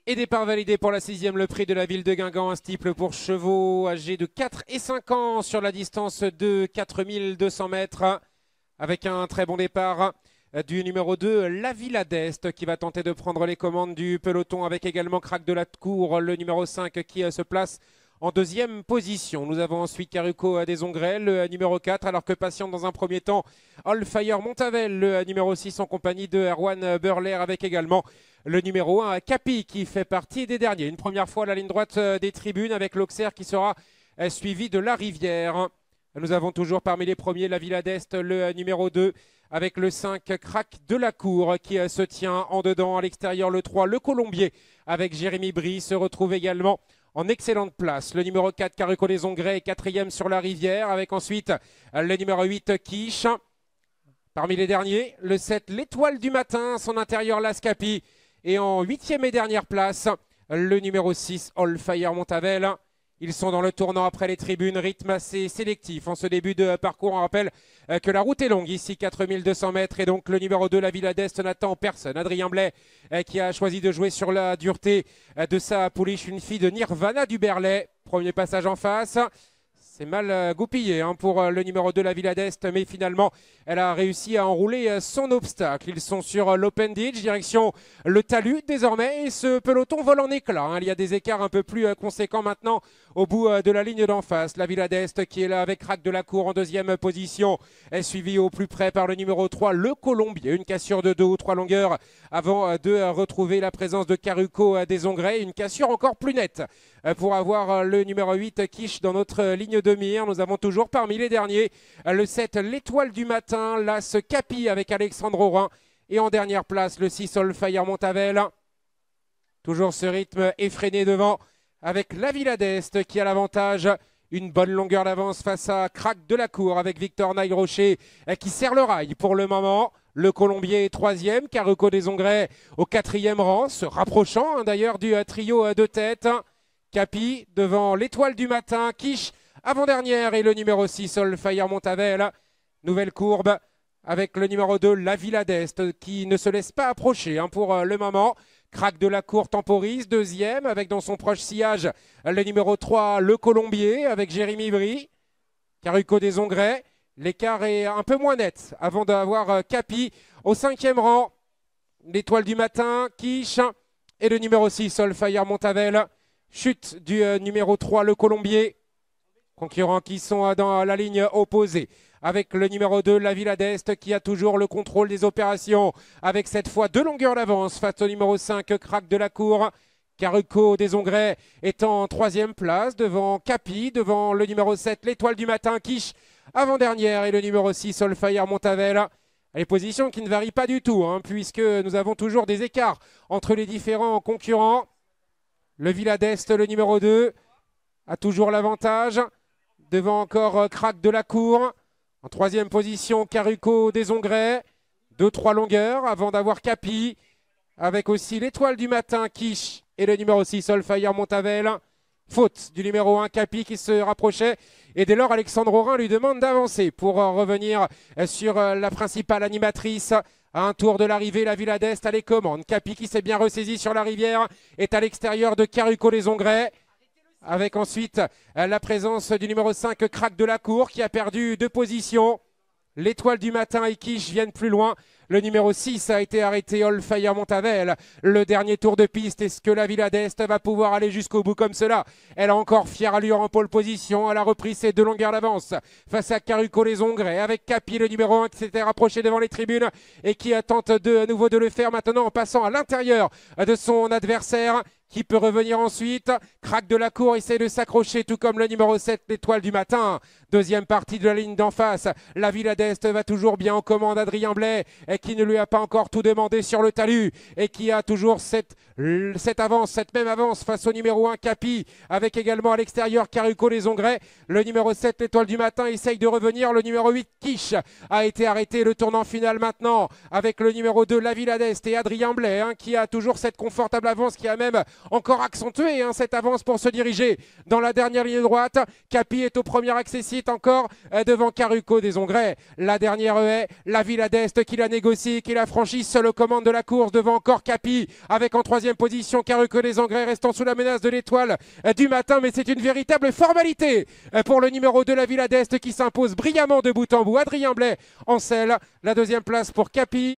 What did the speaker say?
Et départ validé pour la 6e, le prix de la ville de Guingamp, un steeple pour chevaux âgés de 4 et 5 ans sur la distance de 4200 mètres. Avec un très bon départ du numéro 2, La Villa d'Est, qui va tenter de prendre les commandes du peloton, avec également Crac de la Cour, le numéro 5, qui se place en 2e position. Nous avons ensuite Caruco des Ongrets, le numéro 4, alors que patiente dans un premier temps All Fire Montavel, le numéro 6, en compagnie de Erwan Burler, avec également le numéro 1, Capi, qui fait partie des derniers. Une première fois à la ligne droite des tribunes, avec l'Auxerre qui sera suivi de La Rivière. Nous avons toujours parmi les premiers La Villa d'Est, le numéro 2, avec le 5, Crac de la Cour, qui se tient en dedans. À l'extérieur, le 3, Le Colombier, avec Jérémy Brie, se retrouve également en excellente place. Le numéro 4, Caruco des Ongrets, est 4e sur La Rivière, avec ensuite le numéro 8, Quiche. Parmi les derniers, le 7, L'Étoile du Matin, son intérieur, Lascapi. Et en 8e et dernière place, le numéro 6, All Fire Montavel. Ils sont dans le tournant après les tribunes, rythme assez sélectif en ce début de parcours. On rappelle que la route est longue ici, 4200 mètres, et donc le numéro 2, La Villa d'Est, n'attend personne. Adrien Blais, qui a choisi de jouer sur la dureté de sa pouliche, une fille de Nirvana du Berlay. Premier passage en face. C'est mal goupillé pour le numéro 2, La Villa d'Est, mais finalement, elle a réussi à enrouler son obstacle. Ils sont sur l'Open Ditch, direction le talus désormais, et ce peloton vole en éclats. Il y a des écarts un peu plus conséquents maintenant au bout de la ligne d'en face. La Villa d'Est qui est là avec Crac de la Cour en 2e position, est suivi au plus près par le numéro 3, Le Colombier. Une cassure de 2 ou 3 longueurs avant de retrouver la présence de Caruco des Ongrets. Une cassure encore plus nette pour avoir le numéro 8, Quiche, dans notre ligne de mire. Nous avons toujours parmi les derniers le 7, L'Étoile du Matin, l'As Capi avec Alexandre Aurin, et en dernière place le 6, All Fire Montavel. Toujours ce rythme effréné devant, avec La Villa d'Est qui a l'avantage. Une bonne longueur d'avance face à Crac de la Cour, avec Victor Nail-Rocher qui serre le rail pour le moment. Le Colombier est 3e, Caruco des Ongrets au 4e rang, se rapprochant d'ailleurs du trio de tête. Capi devant L'Étoile du Matin, Quiche avant-dernière, et le numéro 6, All Fire Montavel. Nouvelle courbe avec le numéro 2, La Villa d'Est, qui ne se laisse pas approcher pour le moment. Crac de la Cour temporise, 2e, avec dans son proche sillage le numéro 3, Le Colombier, avec Jérémy Brie. Caruco des Ongrets, l'écart est un peu moins net avant d'avoir Capi au 5e rang. L'Étoile du Matin, Quiche, et le numéro 6, All Fire Montavel. Chute du numéro 3, Le Colombier. Concurrents qui sont dans la ligne opposée, avec le numéro 2, La Villa d'Est, qui a toujours le contrôle des opérations, avec cette fois 2 longueurs d'avance face au numéro 5, Crac de la Cour. Caruco des Ongrets est en 3e place, devant Capi, devant le numéro 7, L'Étoile du Matin, Quiche avant-dernière, et le numéro 6, All Fire Montavel. Les positions qui ne varient pas du tout, puisque nous avons toujours des écarts entre les différents concurrents. Le Villa d'Est, le numéro 2, a toujours l'avantage. Devant encore Crac de la Cour. En 3e position, Caruco des Ongrets. 2-3 longueurs avant d'avoir Capi. Avec aussi l'Étoile du Matin, Quiche, et le numéro 6, All Fire Montavel. Faute du numéro 1, Capi, qui se rapprochait. Et dès lors, Alexandre Aurin lui demande d'avancer pour revenir sur la principale animatrice. À un tour de l'arrivée, La Villa d'Est a les commandes. Capi, qui s'est bien ressaisi sur La Rivière, est à l'extérieur de Caruco des Ongrets. Avec ensuite la présence du numéro 5, Crac de la Cour, qui a perdu 2 positions. L'Étoile du Matin et Quiche viennent plus loin. Le numéro 6 a été arrêté, All Fire Montavel. Le dernier tour de piste, est-ce que La Villa d'Est va pouvoir aller jusqu'au bout comme cela? Elle a encore fière allure en pole position. Elle a repris ses 2 longueurs d'avance face à Caruco des Ongrets, avec Capi, le numéro 1, qui s'était rapproché devant les tribunes et qui tente à nouveau de le faire maintenant en passant à l'intérieur de son adversaire, qui peut revenir ensuite. Crac de la Cour essaie de s'accrocher, tout comme le numéro 7, L'Étoile du Matin. 2e partie de la ligne d'en face. La Villa d'Est va toujours bien en commande. Adrien Blais, qui ne lui a pas encore tout demandé sur le talus, et qui a toujours cette même avance face au numéro 1, Capi, avec également à l'extérieur Caruco des Ongrets. Le numéro 7, L'Étoile du Matin, essaye de revenir. Le numéro 8, Quiche, a été arrêté. Le tournant final maintenant avec le numéro 2, La Villa d'Est, et Adrien Blais, qui a toujours cette confortable avance, qui a même encore accentué cette avance pour se diriger dans la dernière ligne droite. Capi est au premier accès site. est encore devant Caruco des Ongrets. La dernière haie, la Villa d'Est qui la négocie, qui la franchit seule aux commandes de la course devant encore Capi, avec en troisième position Caruco des Ongrets restant sous la menace de l'étoile du matin, mais c'est une véritable formalité pour le numéro 2, la Villa d'Est qui s'impose brillamment de bout en bout. Adrien Blais en selle, la deuxième place pour Capi.